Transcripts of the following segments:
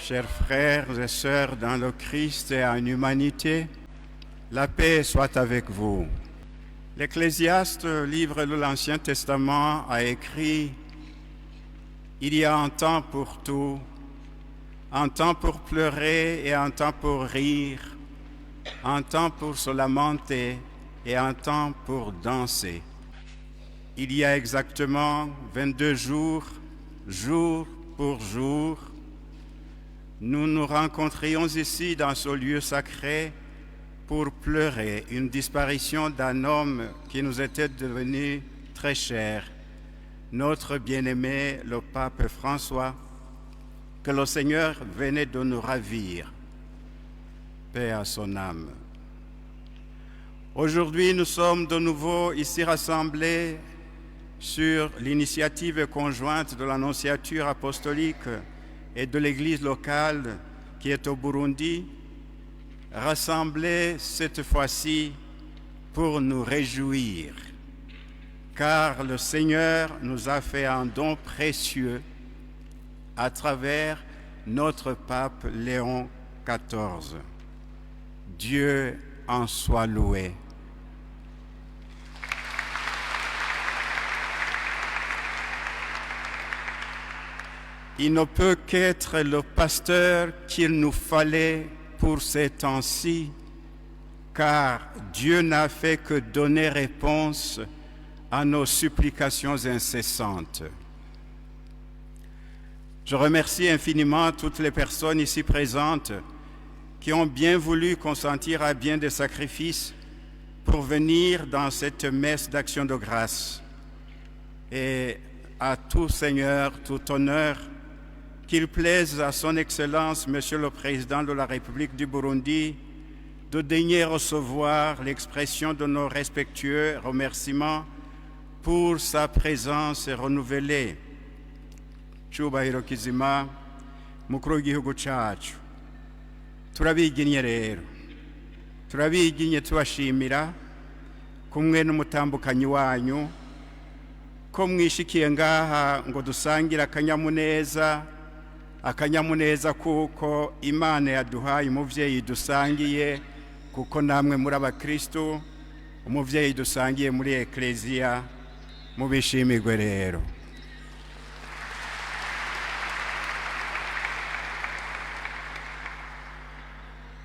Chers frères et sœurs dans le Christ et en humanité, la paix soit avec vous. L'Ecclésiaste, livre de l'Ancien Testament, a écrit « Il y a un temps pour tout, un temps pour pleurer et un temps pour rire, un temps pour se lamenter et un temps pour danser. » Il y a exactement 22 jours, jour pour jour, nous nous rencontrions ici dans ce lieu sacré pour pleurer une disparition d'un homme qui nous était devenu très cher, notre bien-aimé, le pape François, que le Seigneur venait de nous ravir. Paix à son âme. Aujourd'hui, nous sommes de nouveau ici rassemblés sur l'initiative conjointe de l'Annonciature apostolique et de l'Église locale qui est au Burundi, rassemblés cette fois-ci pour nous réjouir, car le Seigneur nous a fait un don précieux à travers notre pape Léon XIV. Dieu en soit loué. Il ne peut qu'être le pasteur qu'il nous fallait pour ces temps-ci, car Dieu n'a fait que donner réponse à nos supplications incessantes. Je remercie infiniment toutes les personnes ici présentes qui ont bien voulu consentir à bien des sacrifices pour venir dans cette messe d'action de grâce. Et à tout Seigneur, tout honneur, qu'il plaise à son Excellence, Monsieur le Président de la République du Burundi, de daigner recevoir l'expression de nos respectueux remerciements pour sa présence renouvelée. Cyubahiro kizima, mukuru w'igihugu cacu, turabiginye rero, turabiginye tubashimira kumwe n'umutambukanyi wanyu ko mwishikiye ngaha ngo dusangire akanyamuneza kuko Imana yaduhaye umuvyeyi dusangiye, kuko namwe muri abakristo umuvyeyi dusangiye muri Ecclesia, mubishimirwe rero.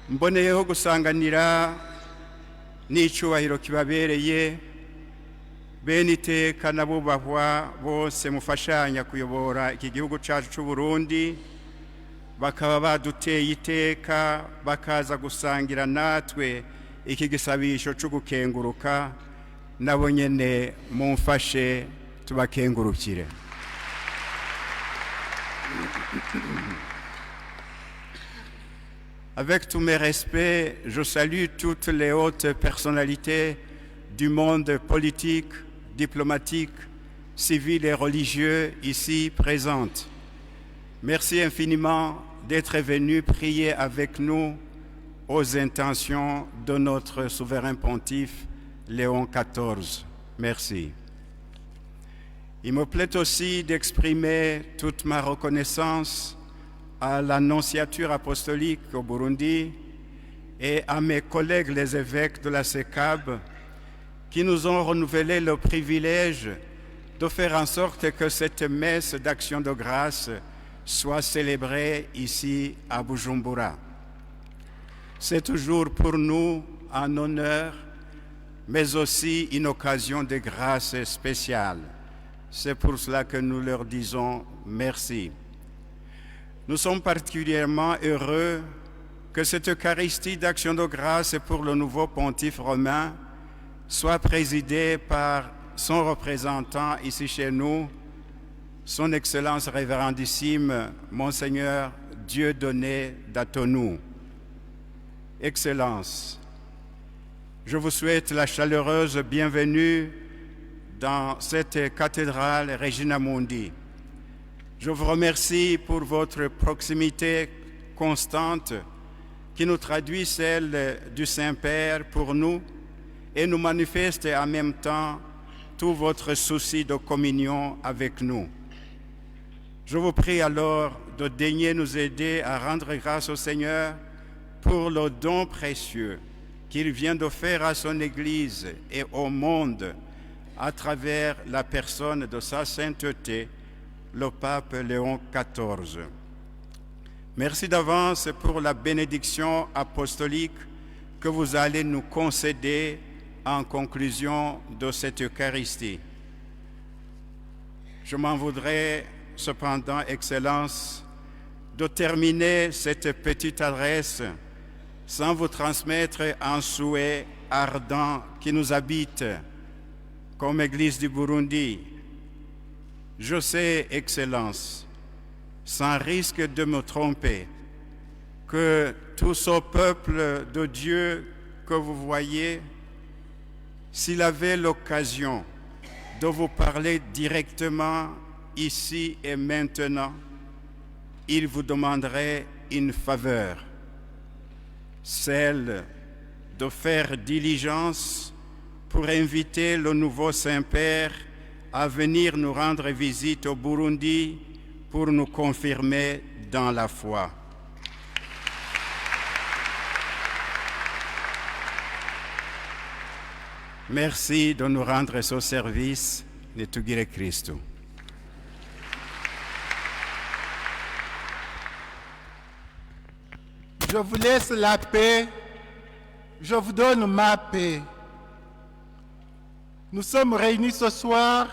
Mboneyeho gusanganira n'icubahiro kibabereye bene iteka n'abubahwa bose mufashanya kuyobora iki gihugu cacu c'u Burundi, bakaba baduteye iteka bakaza gusangira natwe iki gisabisho cyo gukenguruka, nabo nyene mumfashe tubakengurukire. Avec tous mes respects, je salue toutes les hautes personnalités du monde politique, diplomatique, civil et religieux ici présentes. Merci infiniment d'être venus prier avec nous aux intentions de notre souverain pontife Léon XIV. Merci. Il me plaît aussi d'exprimer toute ma reconnaissance à l'Annonciature apostolique au Burundi et à mes collègues les évêques de la SECAB qui nous ont renouvelé le privilège de faire en sorte que cette messe d'action de grâce soit célébrée ici à Bujumbura. C'est toujours pour nous un honneur, mais aussi une occasion de grâce spéciale. C'est pour cela que nous leur disons merci. Nous sommes particulièrement heureux que cette Eucharistie d'action de grâce pour le nouveau pontife romain soit présidée par son représentant ici chez nous, son Excellence révérendissime, Monseigneur Dieudonné Datonou. Excellence, je vous souhaite la chaleureuse bienvenue dans cette cathédrale Regina Mundi. Je vous remercie pour votre proximité constante qui nous traduit celle du Saint-Père pour nous et nous manifeste en même temps tout votre souci de communion avec nous. Je vous prie alors de daigner nous aider à rendre grâce au Seigneur pour le don précieux qu'il vient d'offrir à son Église et au monde à travers la personne de sa sainteté, le pape Léon XIV. Merci d'avance pour la bénédiction apostolique que vous allez nous concéder en conclusion de cette Eucharistie. Je m'en voudrais cependant, Excellence, de terminer cette petite adresse sans vous transmettre un souhait ardent qui nous habite comme Église du Burundi. Je sais, Excellence, sans risque de me tromper, que tout ce peuple de Dieu que vous voyez, s'il avait l'occasion de vous parler directement ici et maintenant, il vous demanderait une faveur, celle de faire diligence pour inviter le nouveau Saint-Père à venir nous rendre visite au Burundi pour nous confirmer dans la foi. Merci de nous rendre ce service. Nitugire Kristo. Je vous laisse la paix, je vous donne ma paix. Nous sommes réunis ce soir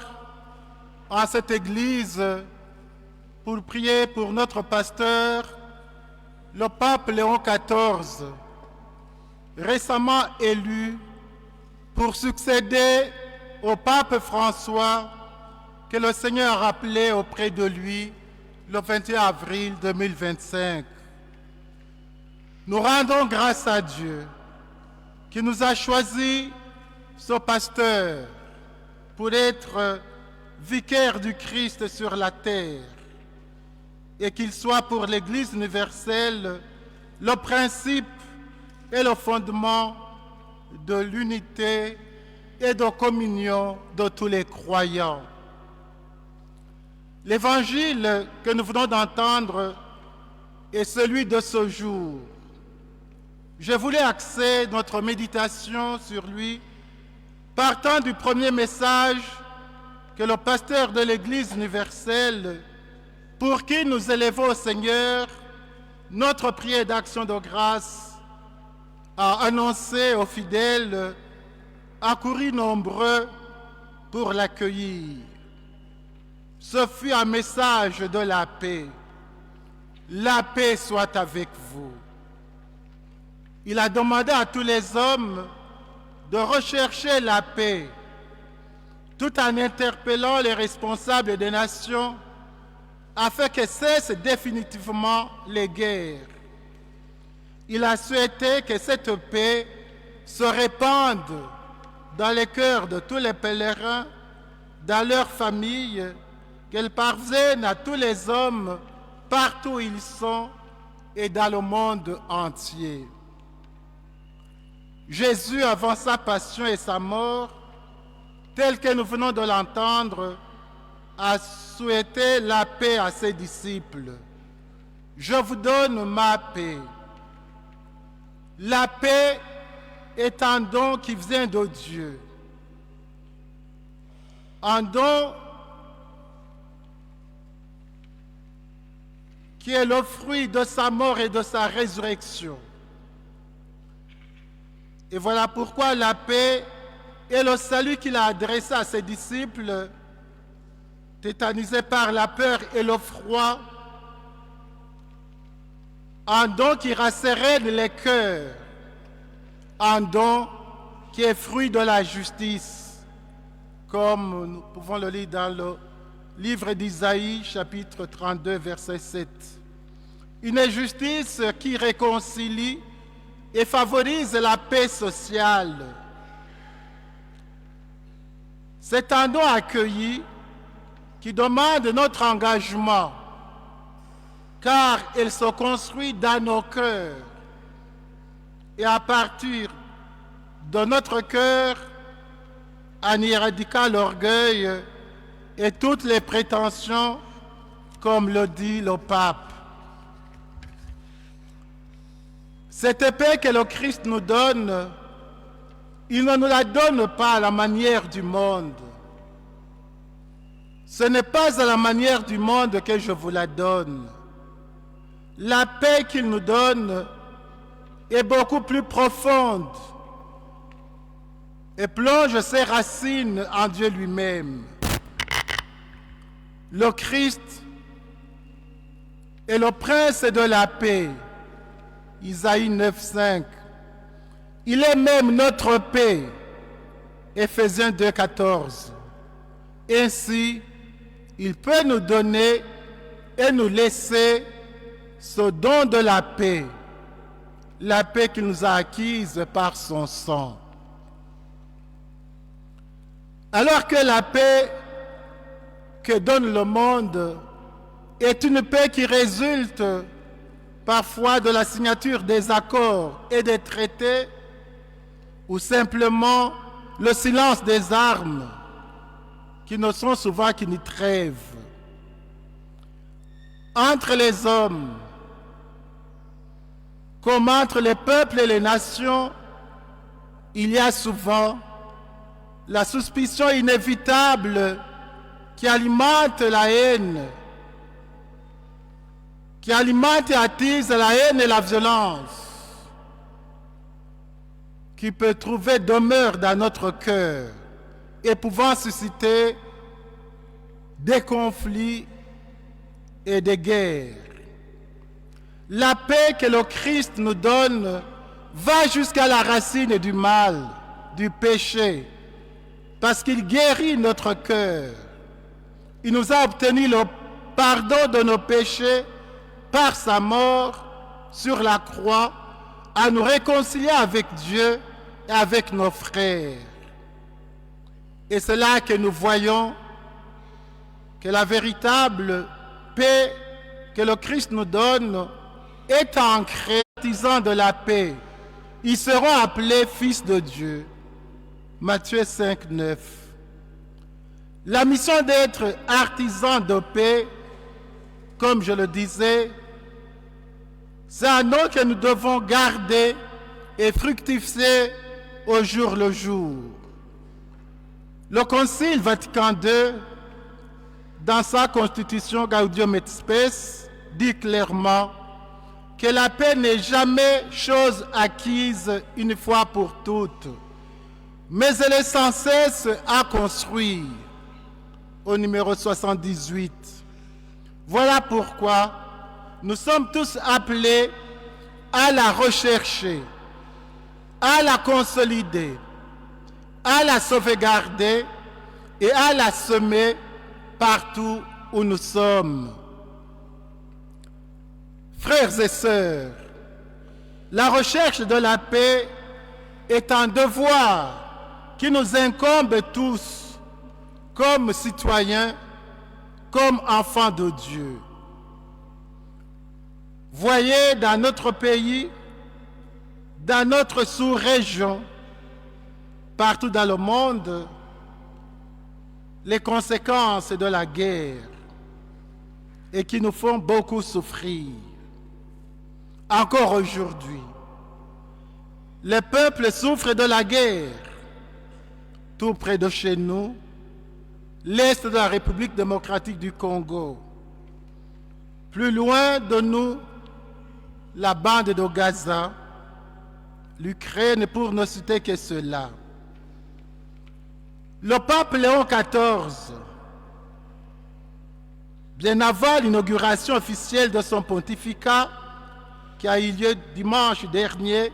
en cette église pour prier pour notre pasteur, le pape Léon XIV, récemment élu pour succéder au pape François que le Seigneur a appelé auprès de lui le 21 avril 2025. Nous rendons grâce à Dieu qui nous a choisi ce pasteur pour être vicaire du Christ sur la terre et qu'il soit pour l'Église universelle le principe et le fondement de l'unité et de communion de tous les croyants. L'évangile que nous venons d'entendre est celui de ce jour. Je voulais axer notre méditation sur lui, partant du premier message que le pasteur de l'Église universelle, pour qui nous élevons au Seigneur notre prière d'action de grâce, a annoncé aux fidèles accourus nombreux pour l'accueillir. Ce fut un message de la paix. La paix soit avec vous. Il a demandé à tous les hommes de rechercher la paix, tout en interpellant les responsables des nations afin que cessent définitivement les guerres. Il a souhaité que cette paix se répande dans les cœurs de tous les pèlerins, dans leurs familles, qu'elle parvienne à tous les hommes partout où ils sont et dans le monde entier. Jésus, avant sa passion et sa mort, tel que nous venons de l'entendre, a souhaité la paix à ses disciples. Je vous donne ma paix. La paix est un don qui vient de Dieu. Un don qui est le fruit de sa mort et de sa résurrection. Et voilà pourquoi la paix et le salut qu'il a adressé à ses disciples, tétanisés par la peur et le froid, un don qui rassérène les cœurs, un don qui est fruit de la justice, comme nous pouvons le lire dans le livre d'Isaïe, chapitre 32, verset 7. Une justice qui réconcilie et favorise la paix sociale. C'est un don accueilli qui demande notre engagement, car il se construit dans nos cœurs. Et à partir de notre cœur, en éradiquant l'orgueil et toutes les prétentions, comme le dit le pape. Cette paix que le Christ nous donne, il ne nous la donne pas à la manière du monde. Ce n'est pas à la manière du monde que je vous la donne. La paix qu'il nous donne est beaucoup plus profonde et plonge ses racines en Dieu lui-même. Le Christ est le prince de la paix. Isaïe 9,5. Il est même notre paix. Éphésiens 2,14. Ainsi, il peut nous donner et nous laisser ce don de la paix qu'il nous a acquise par son sang. Alors que la paix que donne le monde est une paix qui résulte parfois de la signature des accords et des traités, ou simplement le silence des armes, qui ne sont souvent qu'une trêve. Entre les hommes, comme entre les peuples et les nations, il y a souvent la suspicion inévitable qui alimente la haine, qui alimente et attise la haine et la violence, qui peut trouver demeure dans notre cœur et pouvant susciter des conflits et des guerres. La paix que le Christ nous donne va jusqu'à la racine du mal, du péché, parce qu'il guérit notre cœur. Il nous a obtenu le pardon de nos péchés par sa mort sur la croix, à nous réconcilier avec Dieu et avec nos frères. Et c'est là que nous voyons que la véritable paix que le Christ nous donne est ancrée, artisans de la paix. Ils seront appelés fils de Dieu. Matthieu 5, 9. La mission d'être artisans de paix, comme je le disais, c'est un nom que nous devons garder et fructifier au jour le jour. Le Concile Vatican II, dans sa constitution Gaudium et Spes, dit clairement que la paix n'est jamais chose acquise une fois pour toutes, mais elle est sans cesse à construire. Au numéro 78. Voilà pourquoi nous sommes tous appelés à la rechercher, à la consolider, à la sauvegarder et à la semer partout où nous sommes. Frères et sœurs, la recherche de la paix est un devoir qui nous incombe tous comme citoyens, comme enfants de Dieu. Voyez dans notre pays, dans notre sous-région, partout dans le monde, les conséquences de la guerre et qui nous font beaucoup souffrir. Encore aujourd'hui, les peuples souffrent de la guerre. Tout près de chez nous, l'Est de la République démocratique du Congo. Plus loin de nous, la bande de Gaza, l'Ukraine, pour ne citer que cela. Le pape Léon XIV, bien avant l'inauguration officielle de son pontificat, qui a eu lieu dimanche dernier,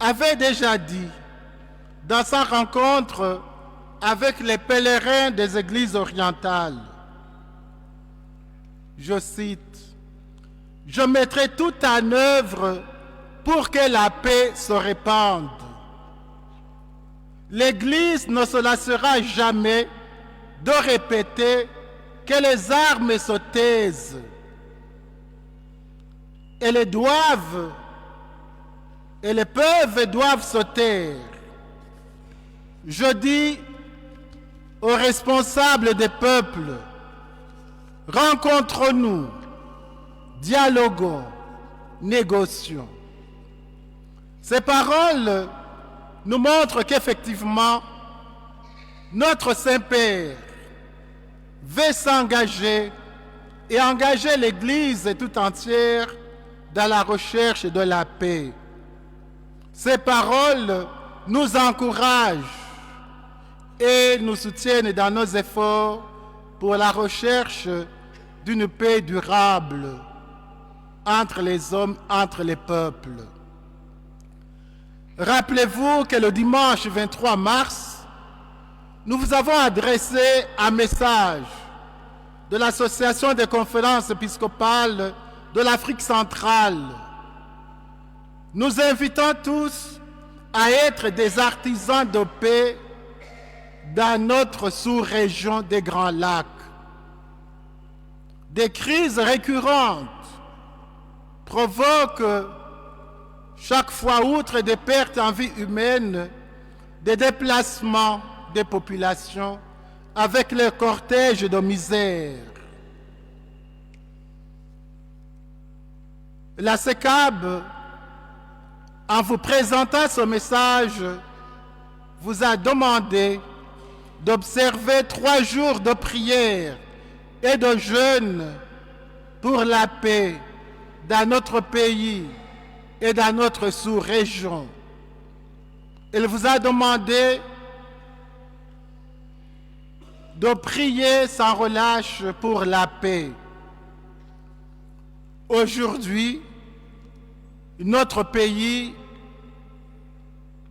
avait déjà dit, dans sa rencontre avec les pèlerins des églises orientales, je cite, « Je mettrai tout en œuvre pour que la paix se répande. L'Église ne se lassera jamais de répéter que les armes se taisent. Elles doivent, elles peuvent et doivent se taire. Je dis aux responsables des peuples, rencontrons-nous, dialoguons, négocions. Ces paroles nous montrent qu'effectivement, notre Saint-Père veut s'engager et engager l'Église tout entière dans la recherche de la paix. Ces paroles nous encouragent et nous soutiennent dans nos efforts pour la recherche d'une paix durable entre les hommes, entre les peuples. Rappelez-vous que le dimanche 23 mars, nous vous avons adressé un message de l'Association des conférences épiscopales de l'Afrique centrale. Nous invitons tous à être des artisans de paix dans notre sous-région des Grands Lacs. Des crises récurrentes provoquent chaque fois, outre des pertes en vie humaine, des déplacements des populations avec leur cortège de misère. La SECAB, en vous présentant ce message, vous a demandé d'observer 3 jours de prière et de jeûne pour la paix dans notre pays et dans notre sous-région. Il vous a demandé de prier sans relâche pour la paix. Aujourd'hui, notre pays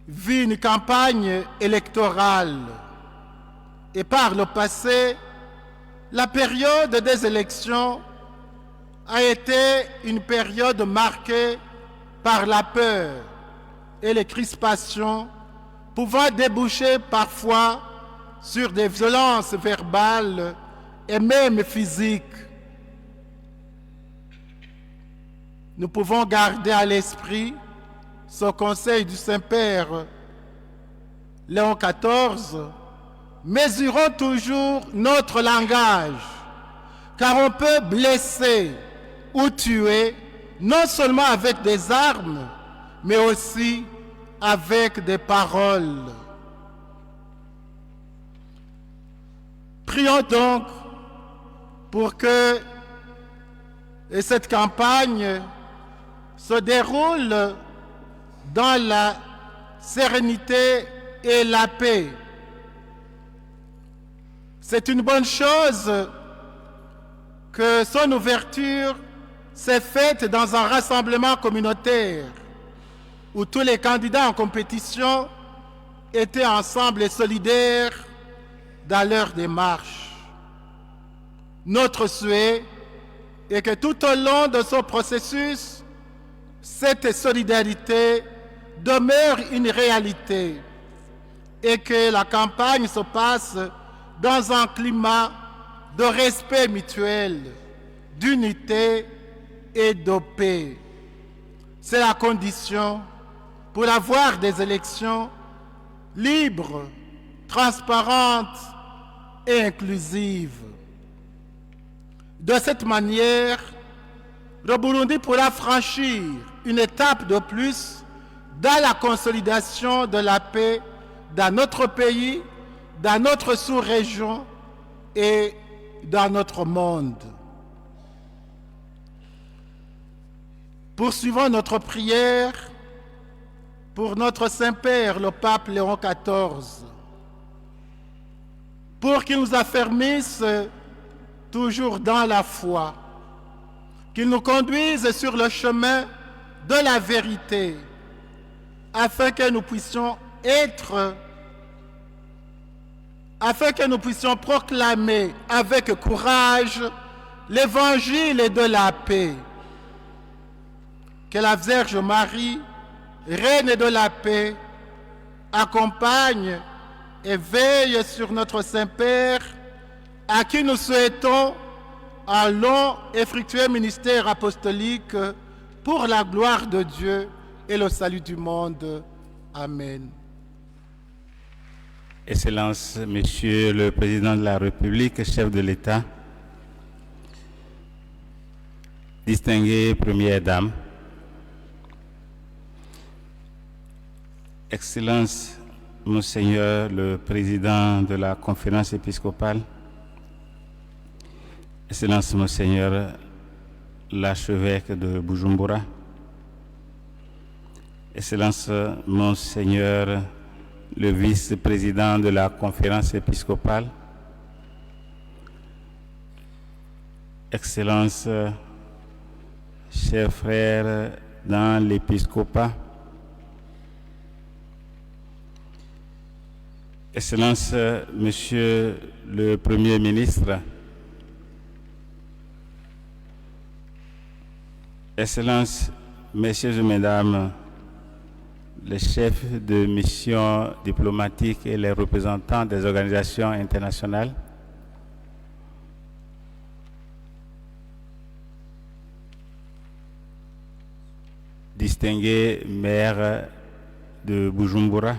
vit une campagne électorale et par le passé, la période des élections a été une période marquée par la peur et les crispations pouvant déboucher parfois sur des violences verbales et même physiques. Nous pouvons garder à l'esprit ce conseil du Saint-Père Léon XIV. Mesurons toujours notre langage, car on peut blesser ou tuer non seulement avec des armes, mais aussi avec des paroles. Prions donc pour que cette campagne se déroule dans la sérénité et la paix. C'est une bonne chose que son ouverture s'est faite dans un rassemblement communautaire où tous les candidats en compétition étaient ensemble et solidaires dans leur démarche. Notre souhait est que tout au long de ce processus, cette solidarité demeure une réalité et que la campagne se passe dans un climat de respect mutuel, d'unité et de paix. C'est la condition pour avoir des élections libres, transparentes et inclusives. De cette manière, le Burundi pourra franchir une étape de plus dans la consolidation de la paix dans notre pays, dans notre sous-région et dans notre monde. Poursuivons notre prière pour notre Saint-Père, le pape Léon XIV, pour qu'il nous affermisse toujours dans la foi, qu'il nous conduise sur le chemin de la vérité, afin que nous puissions proclamer avec courage l'évangile de la paix. Que la Vierge Marie, Reine de la paix, accompagne et veille sur notre Saint-Père, à qui nous souhaitons un long et fructueux ministère apostolique pour la gloire de Dieu et le salut du monde. Amen. Excellence, Monsieur le Président de la République, chef de l'État, distinguée Première Dame, Excellence, Monseigneur le Président de la Conférence épiscopale, Excellence, Monseigneur l'archevêque de Bujumbura, Excellence, Monseigneur le vice-président de la Conférence épiscopale, Excellence, chers frères dans l'épiscopat, Excellence, Monsieur le Premier ministre, Excellence, Messieurs et Mesdames, les chefs de mission diplomatique et les représentants des organisations internationales, distingués maires de Bujumbura,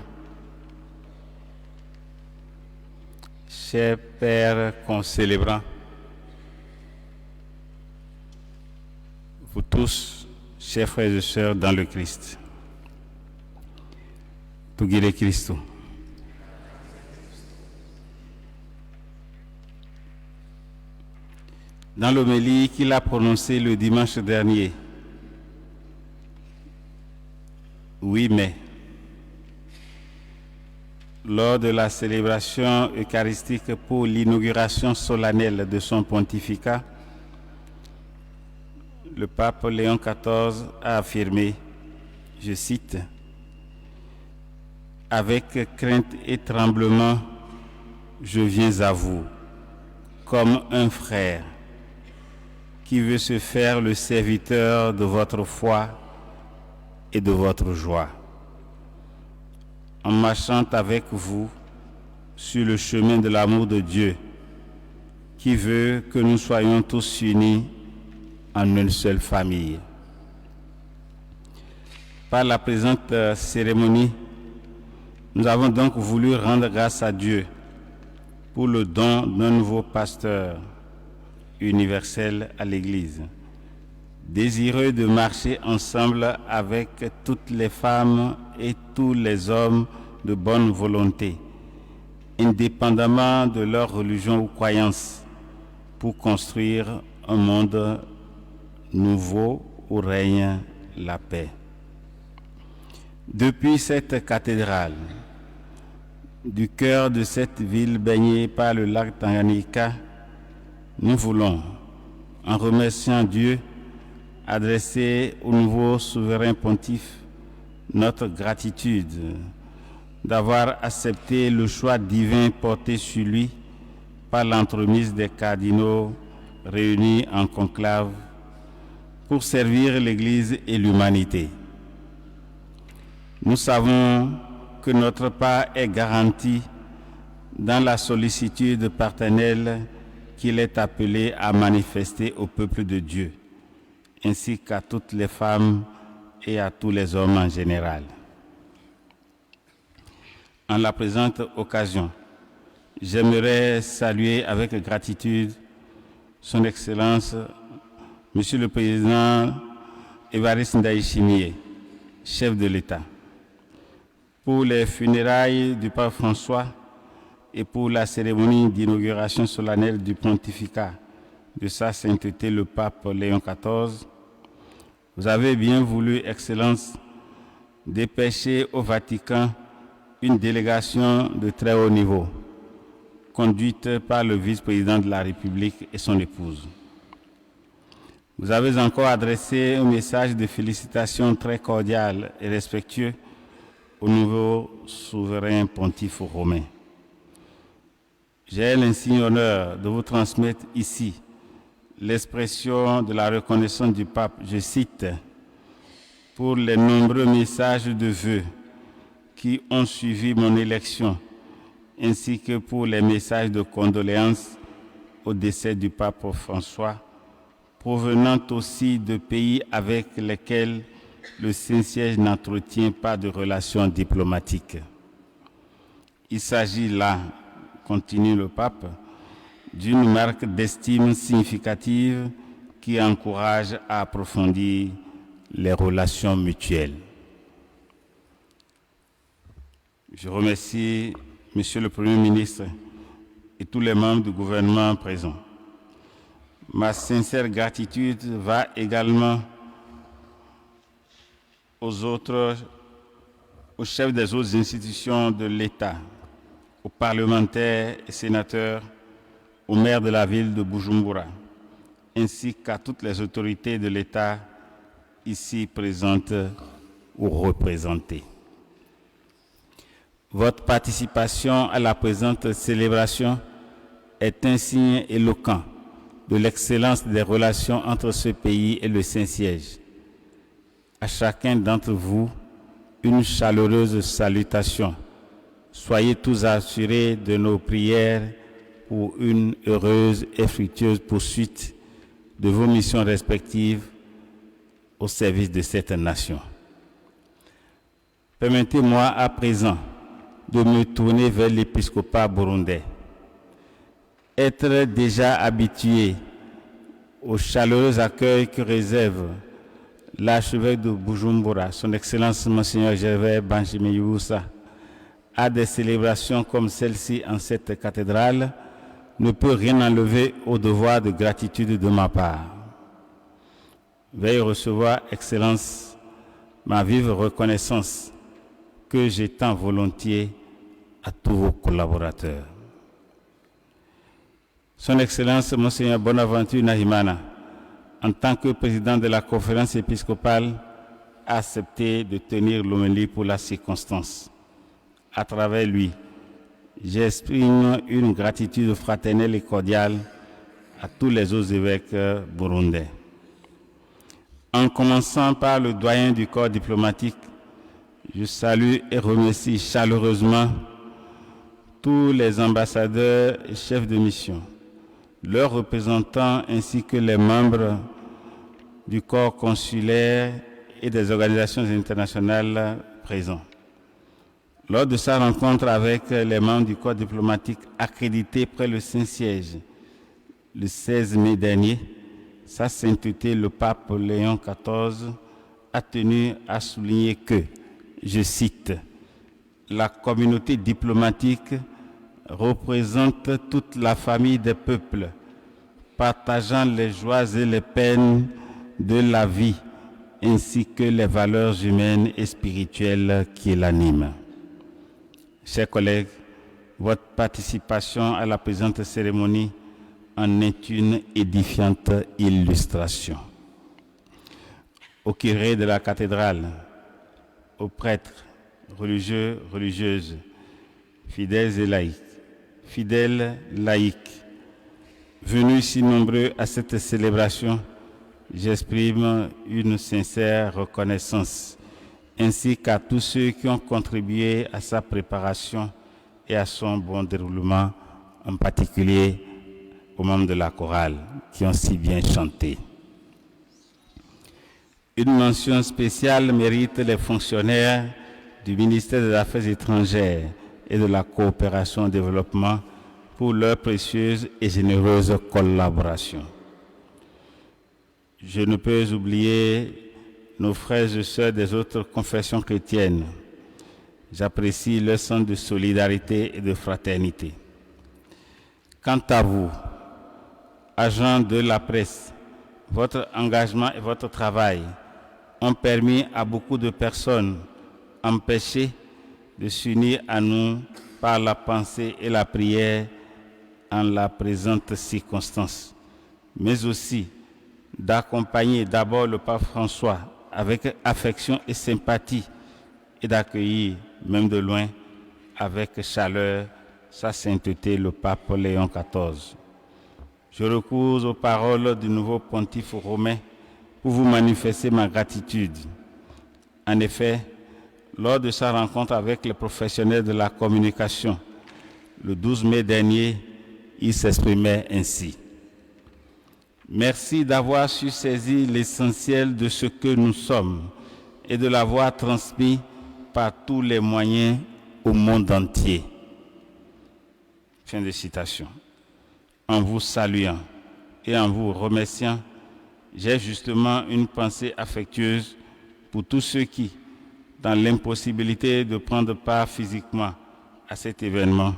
chers pères concélébrants, vous tous, chers frères et sœurs dans le Christ. Tugire Christo. Dans l'homélie qu'il a prononcée le dimanche dernier, 8 mai, lors de la célébration eucharistique pour l'inauguration solennelle de son pontificat, le pape Léon XIV a affirmé, je cite, « Avec crainte et tremblement, je viens à vous, comme un frère qui veut se faire le serviteur de votre foi et de votre joie. En marchant avec vous sur le chemin de l'amour de Dieu, qui veut que nous soyons tous unis en une seule famille. » Par la présente cérémonie, nous avons donc voulu rendre grâce à Dieu pour le don d'un nouveau pasteur universel à l'Église, désireux de marcher ensemble avec toutes les femmes et tous les hommes de bonne volonté, indépendamment de leur religion ou croyance, pour construire un monde nouveau où règne la paix. Depuis cette cathédrale, du cœur de cette ville baignée par le lac Tanganyika, nous voulons, en remerciant Dieu, adresser au nouveau souverain pontife notre gratitude d'avoir accepté le choix divin porté sur lui par l'entremise des cardinaux réunis en conclave pour servir l'Église et l'humanité. Nous savons que notre part est garantie dans la sollicitude paternelle qu'il est appelé à manifester au peuple de Dieu, ainsi qu'à toutes les femmes et à tous les hommes en général. En la présente occasion, j'aimerais saluer avec gratitude Son Excellence, Monsieur le Président Évariste Ndayishimiye, chef de l'État, pour les funérailles du pape François et pour la cérémonie d'inauguration solennelle du pontificat de sa sainteté le pape Léon XIV. Vous avez bien voulu, Excellence, dépêcher au Vatican une délégation de très haut niveau, conduite par le vice-président de la République et son épouse. Vous avez encore adressé un message de félicitations très cordial et respectueux au nouveau souverain pontife romain. J'ai l'insigne honneur de vous transmettre ici l'expression de la reconnaissance du pape, je cite, « pour les nombreux messages de vœux qui ont suivi mon élection, ainsi que pour les messages de condoléances au décès du pape François, provenant aussi de pays avec lesquels le Saint-Siège n'entretient pas de relations diplomatiques. Il s'agit là, continue le pape, d'une marque d'estime significative qui encourage à approfondir les relations mutuelles. Je remercie Monsieur le Premier ministre et tous les membres du gouvernement présents. Ma sincère gratitude va également aux chefs des autres institutions de l'État, aux parlementaires et sénateurs, au maire de la ville de Bujumbura, ainsi qu'à toutes les autorités de l'État ici présentes ou représentées. Votre participation à la présente célébration est un signe éloquent de l'excellence des relations entre ce pays et le Saint-Siège. À chacun d'entre vous, une chaleureuse salutation. Soyez tous assurés de nos prières pour une heureuse et fructueuse poursuite de vos missions respectives au service de cette nation. Permettez-moi à présent de me tourner vers l'épiscopat burundais. Être déjà habitué au chaleureux accueil que réserve l'archevêque de Bujumbura, son Excellence Monseigneur Gervais Banjimiyusa, à des célébrations comme celle-ci en cette cathédrale, ne peut rien enlever au devoir de gratitude de ma part. Veuillez recevoir, Excellence, ma vive reconnaissance que j'étends volontiers à tous vos collaborateurs. Son Excellence Monseigneur Bonaventure Nahimana, en tant que président de la conférence épiscopale, a accepté de tenir l'homélie pour la circonstance. À travers lui, j'exprime une gratitude fraternelle et cordiale à tous les autres évêques burundais. En commençant par le doyen du corps diplomatique, je salue et remercie chaleureusement tous les ambassadeurs et chefs de mission, leurs représentants ainsi que les membres du corps consulaire et des organisations internationales présents. Lors de sa rencontre avec les membres du corps diplomatique accrédités près le Saint-Siège, le 16 mai dernier, Sa Sainteté le pape Léon XIV a tenu à souligner que, je cite, « La communauté diplomatique représente toute la famille des peuples, partageant les joies et les peines de la vie, ainsi que les valeurs humaines et spirituelles qui l'animent. » Chers collègues, votre participation à la présente cérémonie en est une édifiante illustration. Au curé de la cathédrale, aux prêtres, religieux, religieuses, fidèles et laïcs, fidèles, laïcs, venus si nombreux à cette célébration, j'exprime une sincère reconnaissance, ainsi qu'à tous ceux qui ont contribué à sa préparation et à son bon déroulement, en particulier aux membres de la chorale qui ont si bien chanté. Une mention spéciale mérite les fonctionnaires du ministère des Affaires étrangères et de la coopération au développement pour leur précieuse et généreuse collaboration. Je ne peux oublier nos frères et sœurs des autres confessions chrétiennes. J'apprécie leur sens de solidarité et de fraternité. Quant à vous, agents de la presse, votre engagement et votre travail ont permis à beaucoup de personnes empêchées de s'unir à nous par la pensée et la prière en la présente circonstance, mais aussi d'accompagner d'abord le pape François avec affection et sympathie et d'accueillir, même de loin, avec chaleur, Sa Sainteté le pape Léon XIV. Je recours aux paroles du nouveau pontife romain pour vous manifester ma gratitude. En effet, lors de sa rencontre avec les professionnels de la communication, le 12 mai dernier, il s'exprimait ainsi. Merci d'avoir su saisir l'essentiel de ce que nous sommes et de l'avoir transmis par tous les moyens au monde entier. Fin de citation. En vous saluant et en vous remerciant, j'ai justement une pensée affectueuse pour tous ceux qui, dans l'impossibilité de prendre part physiquement à cet événement,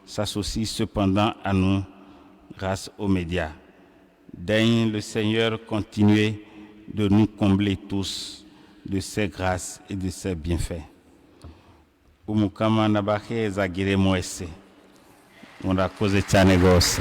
s'associe cependant à nous grâce aux médias. Daigne le Seigneur continuer de nous combler tous de ses grâces et de ses bienfaits. Umukama nabake zagire mwese. Murakoze cyane gose.